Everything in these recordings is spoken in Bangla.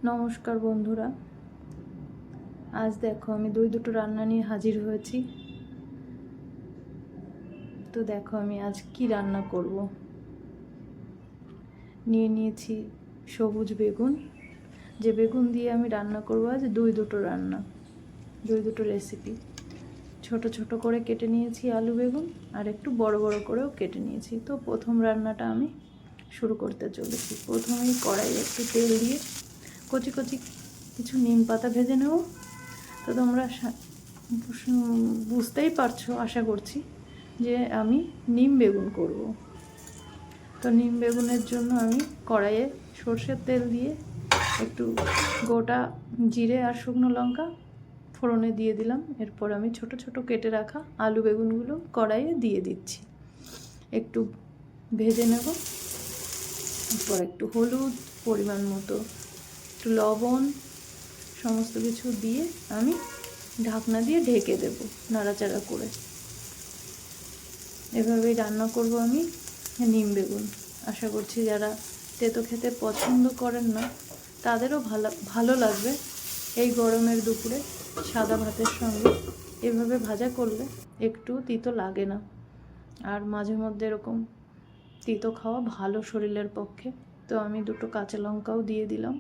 নমস্কার বন্ধুরা, আজ দেখো আমি দুটো রান্না নিয়ে হাজির হয়েছি। তো দেখো আমি আজ কি রান্না করব। নিয়েছি সবুজ বেগুন, যে বেগুন দিয়ে আমি রান্না করব আজ দুটো রান্না, দুটো রেসিপি। ছোট ছোট করে কেটে নিয়েছি আলু বেগুন, আর একটু বড় বড় করেও কেটে নিয়েছি। তো প্রথম রান্নাটা আমি শুরু করতে চলেছি। প্রথমেই কড়াইয়ে একটু তেল দিয়ে কচি কচি কিছু নিম পাতা ভেজে নেব। তো তোমরা বুঝতেই পারছো আশা করছি যে আমি নিম বেগুন করব। তো নিম বেগুনের জন্য আমি কড়াইয়ে সর্ষের তেল দিয়ে একটু গোটা জিরে আর শুকনো লঙ্কা ফোড়নে দিয়ে দিলাম। এরপর আমি ছোট ছোট কেটে রাখা আলু বেগুনগুলো কড়াইয়ে দিয়ে দিচ্ছি, একটু ভেজে নেব। এরপর একটু হলুদ, পরিমাণ মতো একটু লবণ, সমস্ত কিছু দিয়ে আমি ঢাকনা দিয়ে ঢেকে দেব, নাড়াচাড়া করে। এভাবেই রান্না করব আমি নিম বেগুন। আশা করছি যারা তেতো খেতে পছন্দ করেন না তাদেরও ভালো লাগবে। এই গরমের দুপুরে সাদা ভাতের সঙ্গে এভাবে ভাজা করলে একটু তিতো লাগে না। আর মাঝে মধ্যে এরকম তিতো খাওয়া ভালো শরীরের পক্ষে। তো আমি দুটো কাঁচা লঙ্কাও দিয়ে দিলাম।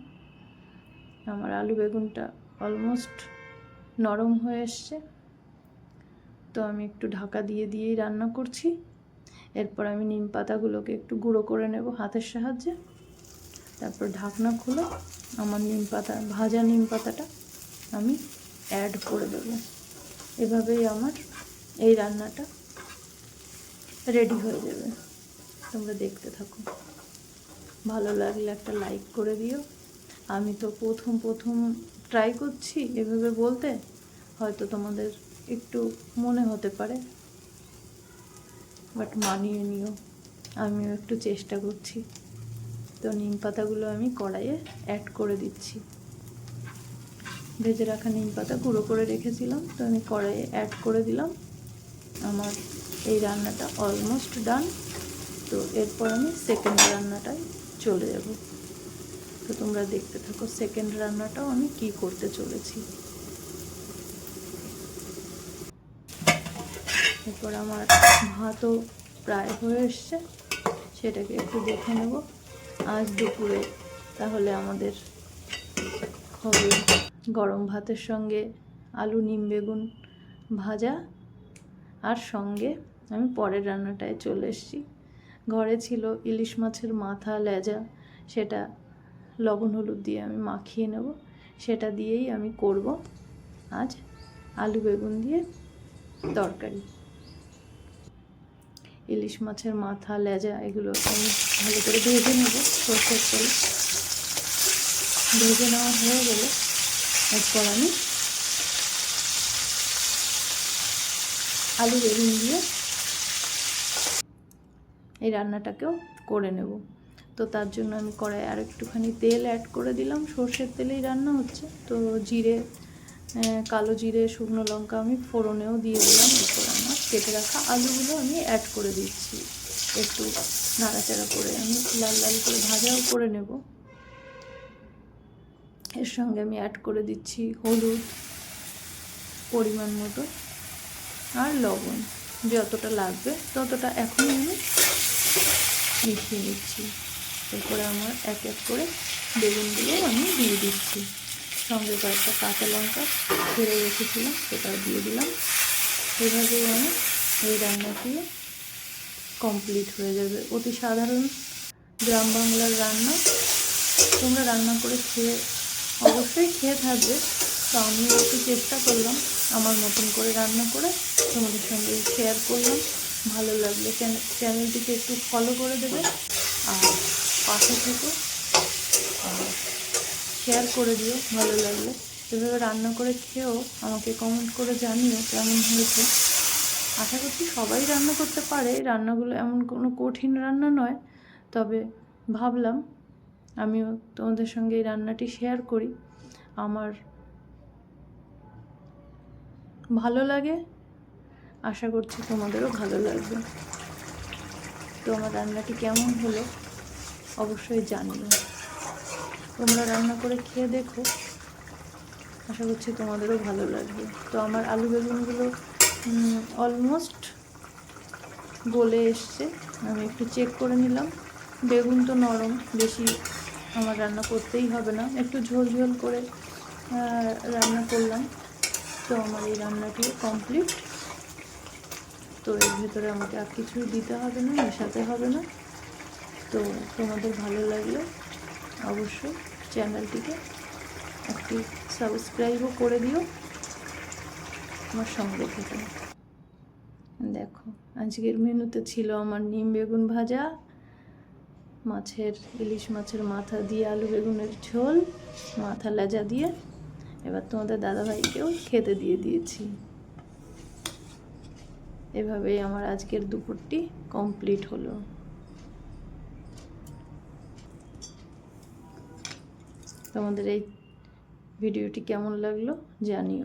আমার আলু বেগুনটা অলমোস্ট নরম হয়ে এসছে। তো আমি একটু ঢাকা দিয়েই রান্না করছি। এরপর আমি নিম পাতাগুলোকে একটু গুঁড়ো করে নেব হাতের সাহায্যে। তারপর ঢাকনা খুলে আমার ভাজা নিম পাতাটা আমি অ্যাড করে দেব। এভাবেই আমার এই রান্নাটা রেডি হয়ে যাবে। তোমরা দেখতে থাকো। ভালো লাগলে একটা লাইক করে দিও। আমি তো প্রথম ট্রাই করছি এভাবে বলতে, হয়তো তোমাদের একটু মনে হতে পারে, বাট মানিয়ে নিও, আমিও একটু চেষ্টা করছি। তো নিম পাতাগুলো আমি কড়াইয়ে অ্যাড করে দিচ্ছি। ভেজে রাখা নিম পাতা গুঁড়ো করে রেখেছিলাম, তো আমি কড়াইয়ে অ্যাড করে দিলাম। আমার এই রান্নাটা অলমোস্ট ডান। তো এরপর আমি সেকেন্ড রান্নাটায় চলে যাব। তো তোমরা দেখতে থাকো সেকেন্ড রান্নাটাও আমি কি করতে চলেছি। এরপর আমার ভাতও প্রায় হয়ে এসছে, সেটাকে একটু দেখে নেব। আজ দুপুরে তাহলে আমাদের হবে গরম ভাতের সঙ্গে আলু নিম বেগুন ভাজা, আর সঙ্গে আমি পরের রান্নাটায় চলে এসেছি। ঘরে ছিল ইলিশ মাছের মাথা লেজা, সেটা লবণ হলুদ দিয়ে আমি মাখিয়ে নেব। সেটা দিয়েই আমি করব আজ আলু বেগুন দিয়ে তরকারি। ইলিশ মাছের মাথা লেজা এগুলো আমি ভালো করে ভেজে নেব সরষের তেলে। ভেজে নেওয়া হয়ে গেলে এরপর আমি আলু বেগুন দিয়ে এই রান্নাটাকেও করে নেব। তো তার জন্য আমি কড়াইয়ে আর একটুখানি তেল অ্যাড করে দিলাম। সর্ষের তেলেই রান্না হচ্ছে, তো জিরে, কালো জিরে, শুকনো লঙ্কা আমি ফোড়নেও দিয়ে দিলাম। এরপর আমার কেটে রাখা আলুগুলো আমি অ্যাড করে দিচ্ছি। একটু নাড়াচাড়া করে আমি লাল লাল করে ভাজাও করে নেব। এর সঙ্গে আমি অ্যাড করে দিচ্ছি হলুদ পরিমাণ মতো, আর লবণ যতটা লাগবে ততটা এখন আমি মিশিয়ে নিচ্ছি। এরপরে আমার এক এক করে বেগুনগুলো আমি দিয়ে দিচ্ছি। সঙ্গে কয়েকটা কাঁচা লঙ্কা ছেড়ে রেখেছিলাম, সেটাও দিয়ে দিলাম। এভাবেই আমার এই রান্নাটি কমপ্লিট হয়ে যাবে। অতি সাধারণ গ্রাম বাংলার রান্না। তোমরা রান্না করে অবশ্যই খেয়ে থাকবে। তো আমি একটু চেষ্টা করলাম আমার মতন করে রান্না করে তোমাদের সঙ্গে শেয়ার করলাম। ভালো লাগলে চ্যানেলটিকে একটু ফলো করে দেবে, আর পাশে থেকে শেয়ার করে দিও ভালো লাগলে। এভাবে রান্না করে খেয়েও আমাকে কমেন্ট করে জানিও কেমন হয়েছে। আশা করছি সবাই রান্না করতে পারে, রান্নাগুলো এমন কোনো কঠিন রান্না নয়। তবে ভাবলাম আমিও তোমাদের সঙ্গে এই রান্নাটি শেয়ার করি। আমার ভালো লাগে, আশা করছি তোমাদেরও ভালো লাগবে। তো আমার রান্নাটি কেমন হলো অবশ্যই জানিও। তোমরা রান্না করে খেয়ে দেখো, আশা করছি তোমাদেরও ভালো লাগবে। তো আমার আলু বেগুনগুলো অলমোস্ট গলে এসছে, আমি একটু চেক করে নিলাম। বেগুন তো নরম, বেশি আমার রান্না করতেই হবে না, একটু ঝোল ঝোল করে রান্না করলাম। তো আমার এই রান্নাটি কমপ্লিট। তো এর ভেতরে আমাকে আর কিছুই দিতে হবে না, মেশাতে হবে না। তো তোমাদের ভালো লাগলে অবশ্যই চ্যানেলটিকে একটি সাবস্ক্রাইবও করে দিও, আমার সঙ্গে থেকে। দেখো আজকের মেনুতে ছিল আমার নিম বেগুন ভাজা, ইলিশ মাছের মাথা দিয়ে আলু বেগুনের ঝোল, মাথা লেজা দিয়ে। এবার তোমাদের দাদাভাইকেও খেতে দিয়ে দিয়েছি। এভাবেই আমার আজকের দুপুরটি কমপ্লিট হলো। তোমাদের এই ভিডিওটি কেমন লাগলো জানিও।